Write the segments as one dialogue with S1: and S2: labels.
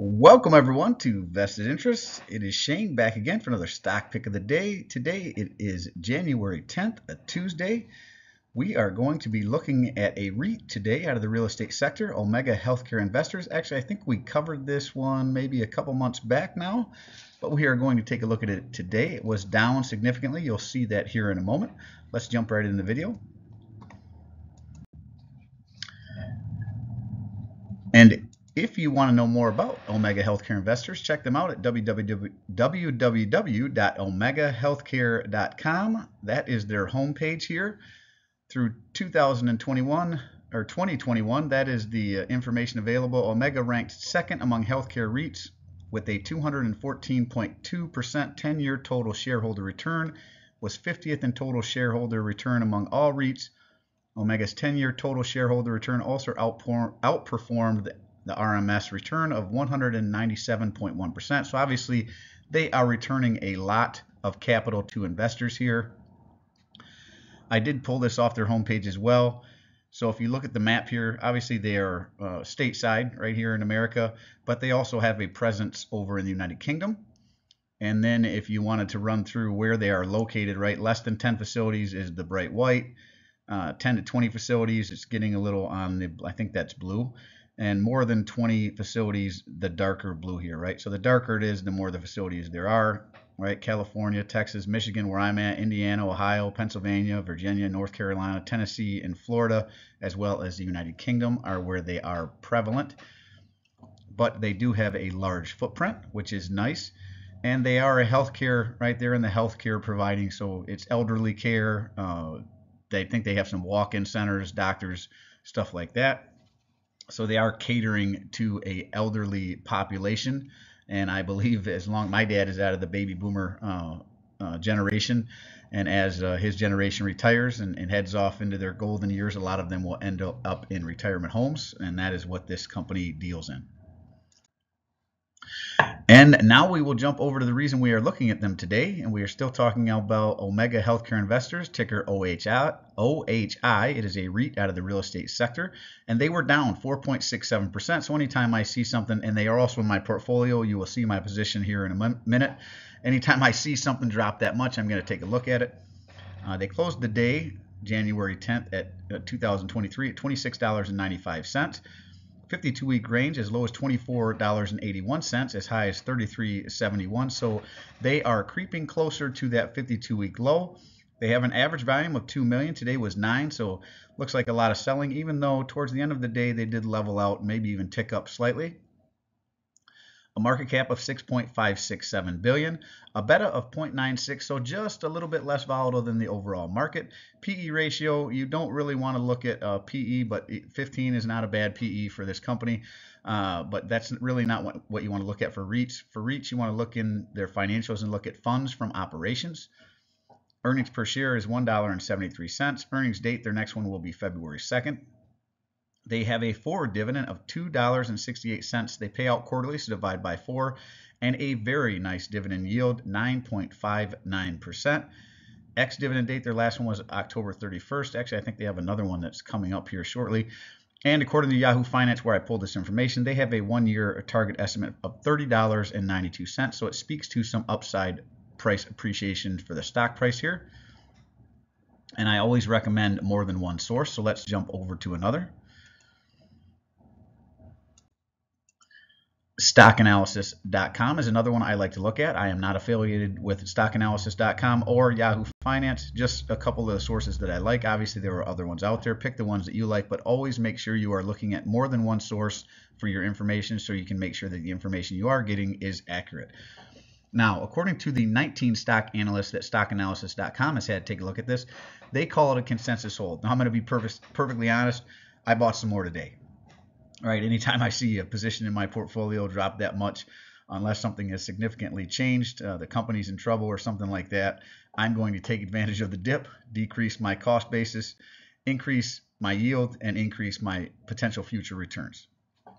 S1: Welcome everyone to Vested Interests. It is Shane back again for another stock pick of the day. Today it is January 10th, a Tuesday. We are going to be looking at a REIT today out of the real estate sector, Omega Healthcare Investors. Actually, I think we covered this one maybe a couple months back now, but we are going to take a look at it today. It was down significantly. You'll see that here in a moment. Let's jump right into the video. And if you want to know more about Omega Healthcare Investors, check them out at www.omegahealthcare.com. That is their homepage here. Through 2021 or 2021, that is the information available. Omega ranked second among healthcare REITs with a 214.2% 10-year total shareholder return, was 50th in total shareholder return among all REITs. Omega's 10-year total shareholder return also outperformed the RMS return of 197.1%. So obviously they are returning a lot of capital to investors here. I did pull this off their homepage as well. So if you look at the map here, obviously they are stateside right here in America, but they also have a presence over in the United Kingdom. And then if you wanted to run through where they are located, right, less than 10 facilities is the bright white. 10 to 20 facilities, it's getting a little on the, I think that's blue, and more than 20 facilities, the darker blue here, right? So the darker it is, the more the facilities there are, right? California, Texas, Michigan, where I'm at, Indiana, Ohio, Pennsylvania, Virginia, North Carolina, Tennessee, and Florida, as well as the United Kingdom are where they are prevalent. But they do have a large footprint, which is nice. And they are a healthcare, right? They're in the healthcare providing, so it's elderly care. They think they have some walk-in centers, doctors, stuff like that. So they are catering to a elderly population. And I believe as long my dad is out of the baby boomer generation, and as his generation retires and heads off into their golden years, a lot of them will end up in retirement homes, and that is what this company deals in. And now we will jump over to the reason we are looking at them today, and we are still talking about Omega Healthcare Investors, ticker OHI. It is a REIT out of the real estate sector, and they were down 4.67%. So anytime I see something, and they are also in my portfolio, you will see my position here in a minute. Anytime I see something drop that much, I'm going to take a look at it. They closed the day, January 10th at 2023 at $26.95. 52-week range as low as $24.81, as high as $33.71. So they are creeping closer to that 52-week low. They have an average volume of 2 million. Today was 9, so looks like a lot of selling, even though towards the end of the day they did level out, maybe even tick up slightly. A market cap of 6.567 billion, a beta of 0.96, so just a little bit less volatile than the overall market. PE ratio, you don't really want to look at PE, but 15 is not a bad PE for this company. But that's really not what you want to look at for REITs. For REITs, you want to look in their financials and look at funds from operations. Earnings per share is $1.73. Earnings date, their next one will be February 2nd. They have a forward dividend of $2.68. They pay out quarterly, so divide by 4, and a very nice dividend yield, 9.59%. Ex-dividend date, their last one was October 31st. Actually, I think they have another one that's coming up here shortly. And according to Yahoo Finance, where I pulled this information, they have a one-year target estimate of $30.92. So it speaks to some upside price appreciation for the stock price here. And I always recommend more than one source, so let's jump over to another. StockAnalysis.com is another one I like to look at. I am not affiliated with StockAnalysis.com or Yahoo Finance, just a couple of the sources that I like. Obviously, there are other ones out there. Pick the ones that you like, but always make sure you are looking at more than one source for your information so you can make sure that the information you are getting is accurate. Now, according to the 19 stock analysts that StockAnalysis.com has had take a look at this, they call it a consensus hold. Now, I'm going to be perfectly honest. I bought some more today. All right, anytime I see a position in my portfolio drop that much, unless something has significantly changed, the company's in trouble or something like that, I'm going to take advantage of the dip, decrease my cost basis, increase my yield, and increase my potential future returns.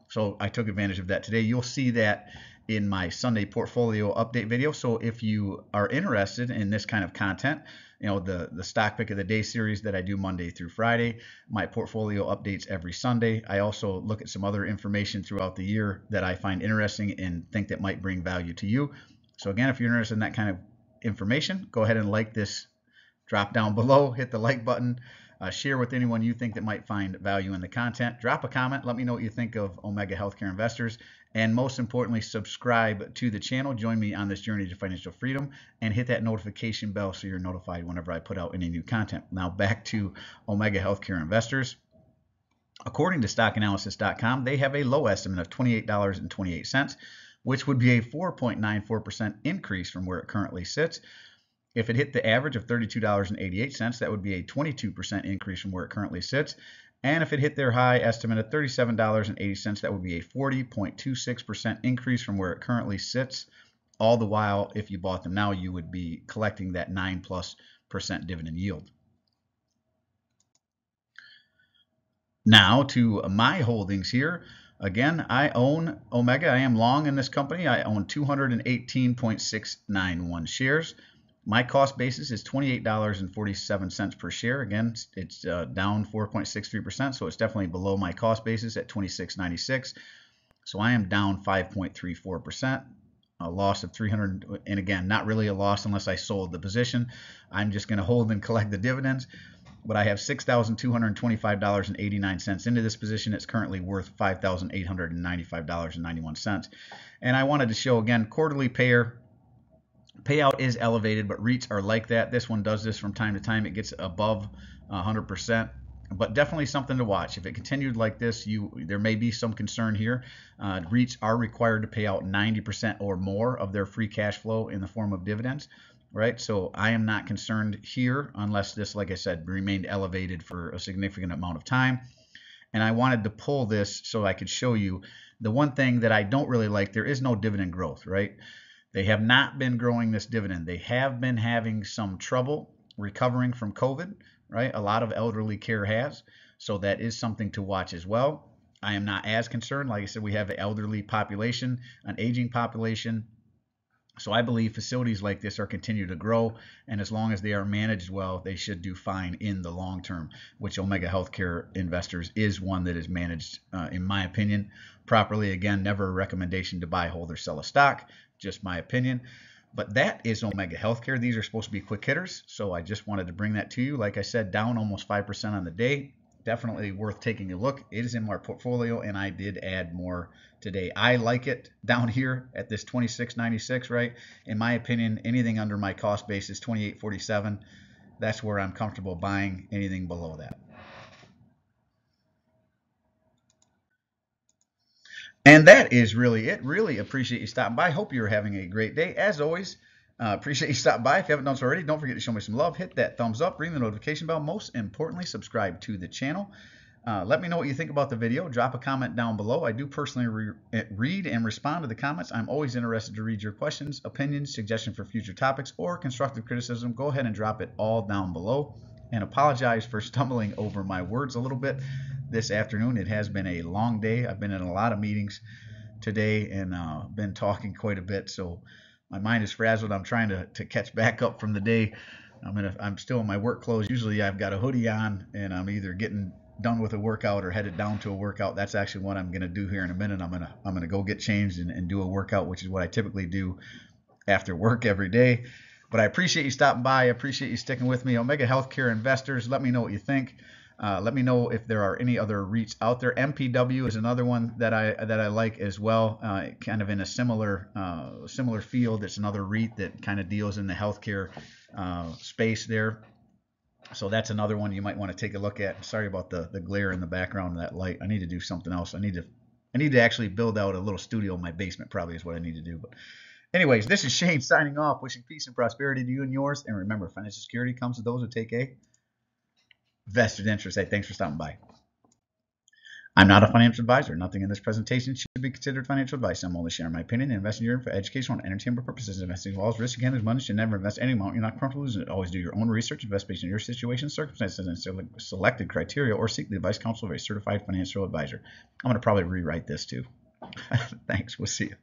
S1: So I took advantage of that today. You'll see that in my Sunday portfolio update video. So if you are interested in this kind of content, the stock pick of the day series that I do Monday through Friday, my portfolio updates every Sunday. I also look at some other information throughout the year that I find interesting and think that might bring value to you. So again, if you're interested in that kind of information, go ahead and like this, drop down below, hit the like button, share with anyone you think that might find value in the content. Drop a comment. Let me know what you think of Omega Healthcare Investors. And most importantly, subscribe to the channel. Join me on this journey to financial freedom and hit that notification bell so you're notified whenever I put out any new content. Now back to Omega Healthcare Investors. According to stockanalysis.com, they have a low estimate of $28.28, which would be a 4.94% increase from where it currently sits. If it hit the average of $32.88, that would be a 22% increase from where it currently sits. And if it hit their high estimate of $37.80, that would be a 40.26% increase from where it currently sits. All the while, if you bought them now, you would be collecting that 9+% dividend yield. Now to my holdings here. Again, I own Omega. I am long in this company. I own 218.691 shares. My cost basis is $28.47 per share. Again, it's down 4.63%, so it's definitely below my cost basis at $26.96. So I am down 5.34%. A loss of 300, and again, not really a loss unless I sold the position. I'm just going to hold and collect the dividends. But I have $6,225.89 into this position. It's currently worth $5,895.91. And I wanted to show again, quarterly payout is elevated, but REITs are like that. This one does this from time to time. It gets above 100%, but definitely something to watch. If it continued like this, there may be some concern here. REITs are required to pay out 90% or more of their free cash flow in the form of dividends. Right, so I am not concerned here unless this, like I said, remained elevated for a significant amount of time. And I wanted to pull this so I could show you the one thing that I don't really like. There is no dividend growth, right? They have not been growing this dividend. They have been having some trouble recovering from COVID, right? A lot of elderly care has, so that is something to watch as well. I am not as concerned. Like I said, we have an elderly population, an aging population. So I believe facilities like this are continue to grow, and as long as they are managed well, they should do fine in the long term, which Omega Healthcare Investors is one that is managed, in my opinion, properly. Again, never a recommendation to buy, hold, or sell a stock, just my opinion. But that is Omega Healthcare. These are supposed to be quick hitters, so I just wanted to bring that to you. Like I said, down almost 5% on the day. Definitely worth taking a look. It is in my portfolio, and I did add more today. I like it down here at this $26.96, right? In my opinion, anything under my cost base is $28.47. That's where I'm comfortable buying. Anything below that. And that is really it. Really appreciate you stopping by. Hope you're having a great day. As always, appreciate you stopping by. If you haven't done so already, don't forget to show me some love. Hit that thumbs up, ring the notification bell. Most importantly, subscribe to the channel. Let me know what you think about the video. Drop a comment down below. I do personally read and respond to the comments. I'm always interested to read your questions, opinions, suggestions for future topics, or constructive criticism. Go ahead and drop it all down below. And apologize for stumbling over my words a little bit this afternoon. It has been a long day. I've been in a lot of meetings today and been talking quite a bit, so my mind is frazzled. I'm trying to catch back up from the day. I'm still in my work clothes. Usually I've got a hoodie on and I'm either getting done with a workout or headed down to a workout. That's actually what I'm going to do here in a minute. I'm going to go get changed and do a workout, which is what I typically do after work every day. But I appreciate you stopping by. I appreciate you sticking with me. Omega Healthcare Investors, let me know what you think. Let me know if there are any other REITs out there. MPW is another one that I like as well, kind of in a similar field. It's another REIT that kind of deals in the healthcare space there. So that's another one you might want to take a look at. Sorry about the glare in the background of that light. I need to do something else. I need to actually build out a little studio in my basement, probably is what I need to do. But anyways, this is Shane signing off, wishing peace and prosperity to you and yours. And remember, financial security comes to those who take a vested interest. Hey, thanks for stopping by. I'm not a financial advisor. Nothing in this presentation should be considered financial advice. I'm only sharing my opinion and investing your for educational and entertainment purposes. Investing involves risk and money. Should never invest any amount you're not comfortable losing. Always do your own research, invest based on your situation, circumstances, and selected criteria, or seek the advice counsel of a certified financial advisor. I'm going to probably rewrite this too. Thanks. We'll see you.